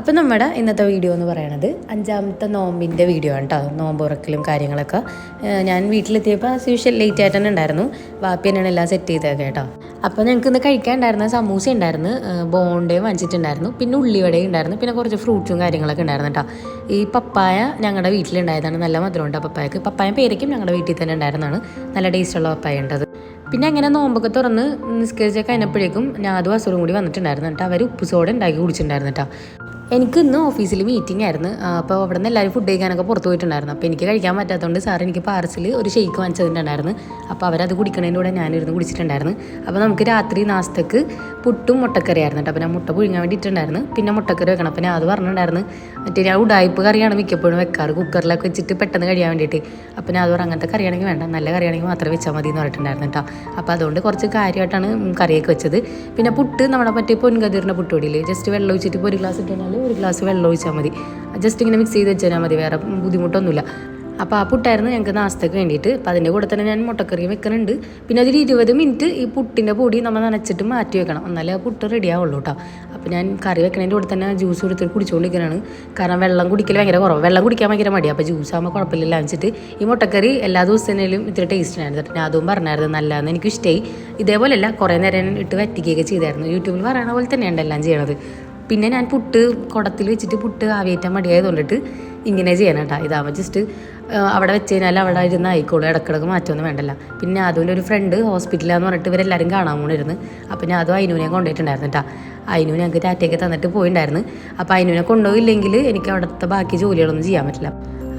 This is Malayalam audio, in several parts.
അപ്പോൾ നമ്മുടെ ഇന്നത്തെ വീഡിയോ എന്ന് പറയുന്നത് 5ാമത്തെ നോമ്പിൻ്റെ വീഡിയോ ആണ് കേട്ടോ. നോമ്പ് ഉറക്കലും കാര്യങ്ങളൊക്കെ ഞാൻ വീട്ടിലെത്തിയപ്പോൾ ആസ് യൂഷ്വൽ ലേറ്റ് ആയിട്ട് തന്നെ ഉണ്ടായിരുന്നു. വാപ്പി തന്നെയാണ് എല്ലാം സെറ്റ് ചെയ്തതൊക്കെ കേട്ടോ. അപ്പോൾ ഞങ്ങൾക്ക് ഇന്ന് കഴിക്കാനുണ്ടായിരുന്ന സമൂസ ഉണ്ടായിരുന്നു, ബോണ്ടയും വാങ്ങിച്ചിട്ടുണ്ടായിരുന്നു, പിന്നെ ഉള്ളിവടയും ഉണ്ടായിരുന്നു, പിന്നെ കുറച്ച് ഫ്രൂട്ട്സും കാര്യങ്ങളൊക്കെ ഉണ്ടായിരുന്നു കേട്ടോ. ഈ പപ്പായ ഞങ്ങളുടെ വീട്ടിലുണ്ടായതാണ്, നല്ല മധുരമുണ്ട് പപ്പായക്ക്. പപ്പായ പേരയ്ക്കും ഞങ്ങളുടെ വീട്ടിൽ തന്നെ ഉണ്ടായിരുന്നതാണ്, നല്ല ടേസ്റ്റുള്ള പപ്പായ ഉണ്ടത്. പിന്നെ അങ്ങനെ നോമ്പൊക്കെ തുറന്ന് നിസ്കരിച്ചൊക്കെ കഴിഞ്ഞപ്പോഴേക്കും ഞാൻ അതും അസുറും കൂടി വന്നിട്ടുണ്ടായിരുന്നു കേട്ടോ. അവർ ഉപ്പ് സോഡ ഉണ്ടാക്കി കുടിച്ചിട്ടുണ്ടായിരുന്നു കേട്ടോ. എനിക്ക് ഇന്ന് ഓഫീസിൽ മീറ്റിംഗ് ആയിരുന്നു. അപ്പോൾ അവിടെ നിന്ന് എല്ലാവരും ഫുഡ് കഴിക്കാനൊക്കെ പുറത്ത് പോയിട്ടുണ്ടായിരുന്നു. അപ്പോൾ എനിക്ക് കഴിക്കാൻ പറ്റാത്തതുകൊണ്ട് സാർ എനിക്ക് പാർസൽ ഒരു ഷെയ്ക്ക് വാങ്ങിച്ചിട്ടുണ്ടായിരുന്നു. അപ്പോൾ അവരത് കുടിക്കണതിൻ്റെ കൂടെ ഞാനിരുന്ന് കുടിച്ചിട്ടുണ്ടായിരുന്നു. അപ്പോൾ നമുക്ക് രാത്രി നാസ്തക്ക് പുട്ടും മുട്ടക്കറി ആയിരുന്നു കേട്ടോ. അപ്പോൾ ഞാൻ മുട്ട പുഴുങ്ങാൻ വേണ്ടിയിട്ടുണ്ടായിരുന്നു, പിന്നെ മുട്ടക്കറി വെക്കണം. അപ്പോൾ ഞാൻ അത് പറഞ്ഞിട്ടുണ്ടായിരുന്നു, മറ്റേ ഞാൻ ഉടായ്പ് കറിയാണ് മിക്കപ്പോഴും വെക്കാറ്, കുക്കറിലൊക്കെ വെച്ചിട്ട് പെട്ടെന്ന് കഴിയാൻ വേണ്ടിയിട്ട്. അപ്പോൾ ഞാൻ അത് പറഞ്ഞ അങ്ങനത്തെ കറിയാണെങ്കിൽ വേണ്ട, നല്ല കറിയാണെങ്കിൽ മാത്രമേ വെച്ചാൽ മതി എന്ന് പറഞ്ഞിട്ടുണ്ടായിരുന്നു കേട്ടോ. അപ്പോൾ അതുകൊണ്ട് കുറച്ച് കാര്യമായിട്ടാണ് കറിയൊക്കെ വെച്ചത്. പിന്നെ പുട്ട് നമ്മുടെ മറ്റേ പൊൻകതിറിൻ്റെ പുട്ടുപൊടിയിൽ ജസ്റ്റ് വെള്ളം ഒഴിച്ചിട്ട് ഇപ്പോൾ ഒരു ഗ്ലാസ് ഇട്ടുണ്ടെങ്കിൽ ഒരു ഗ്ലാസ് വെള്ളം ഒഴിച്ചാൽ മതി. ജസ്റ്റ് ഇങ്ങനെ മിക്സ് ചെയ്ത് വെച്ചാൽ മതി, വേറെ ബുദ്ധിമുട്ടൊന്നുമില്ല. അപ്പോൾ ആ പുട്ടായിരുന്നു ഞങ്ങൾക്ക് നാസ്തക്ക് വേണ്ടിയിട്ട്. അപ്പോൾ അതിൻ്റെ കൂടെ തന്നെ ഞാൻ മുട്ടക്കറിയും വെക്കുന്നുണ്ട്. പിന്നെ അതിൽ 20 മിനിറ്റ് ഈ പുട്ടിൻ്റെ പൊടി നമ്മൾ നനച്ചിട്ട് മാറ്റി വെക്കണം, എന്നാലേ ആ പുട്ട് റെഡി ആവുള്ളൂ കേട്ടോ. അപ്പോൾ ഞാൻ കറി വെക്കണതിൻ്റെ കൂടെ തന്നെ ജ്യൂസ് കൊടുത്തിട്ട് കുടിച്ചുകൊണ്ടിരിക്കുന്നതാണ്. കാരണം വെള്ളം കുടിക്കൽ ഭയങ്കര കുറവ്, വെള്ളം കുടിക്കാൻ ഭയങ്കര മടിയാണ്. അപ്പോൾ ജ്യൂസ് ആകുമ്പോൾ കുഴപ്പമില്ല വെച്ചിട്ട് ഈ മുട്ടക്കറി എല്ലാ ദിവസത്തിനും ഇത്തിരി ടേസ്റ്റിനായിരുന്നു. ഞാൻ അതും പറഞ്ഞായിരുന്നു നല്ലതെന്ന്, എനിക്ക് ഇഷ്ടമായി. ഇതേപോലെയല്ല കുറേ നേരം ഇട്ട് വറ്റിക്കുകയൊക്കെ ചെയ്തായിരുന്നു. യൂട്യൂബിൽ പറയണ പോലെ തന്നെയാണ് എല്ലാം ചെയ്യണത്. പിന്നെ ഞാൻ പുട്ട് കുടത്തിൽ വെച്ചിട്ട് പുട്ട് ആവിയേറ്റാൻ മടിയായതുകൊണ്ടിട്ട് ഇങ്ങനെ ചെയ്യണം കേട്ടോ. ഇതാകുമ്പോൾ ജസ്റ്റ് അവിടെ വെച്ച് കഴിഞ്ഞാൽ അവിടെ ഇരുന്ന് ആയിക്കോളും, ഇടക്കിടക്ക് മാറ്റമൊന്നും വേണ്ടല്ല. പിന്നെ അതുകൊണ്ട് ഒരു ഫ്രണ്ട് ഹോസ്പിറ്റലാന്ന് പറഞ്ഞിട്ട് ഇവരെല്ലാവരും കാണാൻ പോണിരുന്നു. അപ്പോൾ ഞാൻ അതും അയിനുവിനെ കൊണ്ടുപോയിട്ടുണ്ടായിരുന്നു കേട്ടോ. അയിനു ഞങ്ങൾക്ക് ടാറ്റയൊക്കെ തന്നിട്ട് പോയിട്ടുണ്ടായിരുന്നു. അപ്പോൾ അയിനുവിനെ കൊണ്ടുപോയില്ലെങ്കിൽ എനിക്ക് അവിടുത്തെ ബാക്കി ജോലികളൊന്നും ചെയ്യാൻ പറ്റില്ല.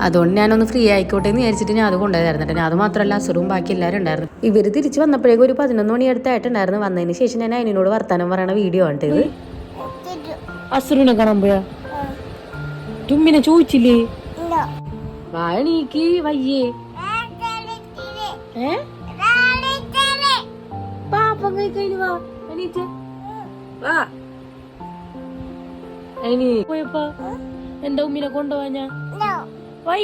അതുകൊണ്ട് ഞാനൊന്ന് ഫ്രീ ആയിക്കോട്ടെ എന്ന് വിചാരിച്ചിട്ട് ഞാൻ അത് കൊണ്ടുപോയായിരുന്നു കേട്ടോ. ഞാൻ അത് മാത്രമല്ല അസുറും ബാക്കി എല്ലാവരും ഉണ്ടായിരുന്നു. ഇവർ തിരിച്ച് വന്നപ്പോഴേക്കും ഒരു 11 മണി അടുത്തായിട്ടുണ്ടായിരുന്നു. വന്നതിന് ശേഷം ഞാൻ അയിനോട് വർത്താനം പറയണ വീഡിയോ ആണ് ഇത്. അസുറിനെ കാണാൻ പോയാ തുമ്മിനെ ചോദിച്ചില്ലേ? വാണീക്ക് വയ്യേ പാപ്പം കഴിക്കഴിഞ്ഞു വാ എണീറ്റ് വാ. പോയപ്പോ എന്താ ഉമ്മിനെ കൊണ്ടുപോവാ ഞാൻ വൈ.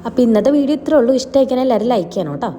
അപ്പൊ ഇന്നത്തെ വീഡിയോ ഇത്രേ ഉള്ളൂ. ഇഷ്ടമായിക്കാൻ എല്ലാവരും ലൈക്ക് ചെയ്യണം കേട്ടോ.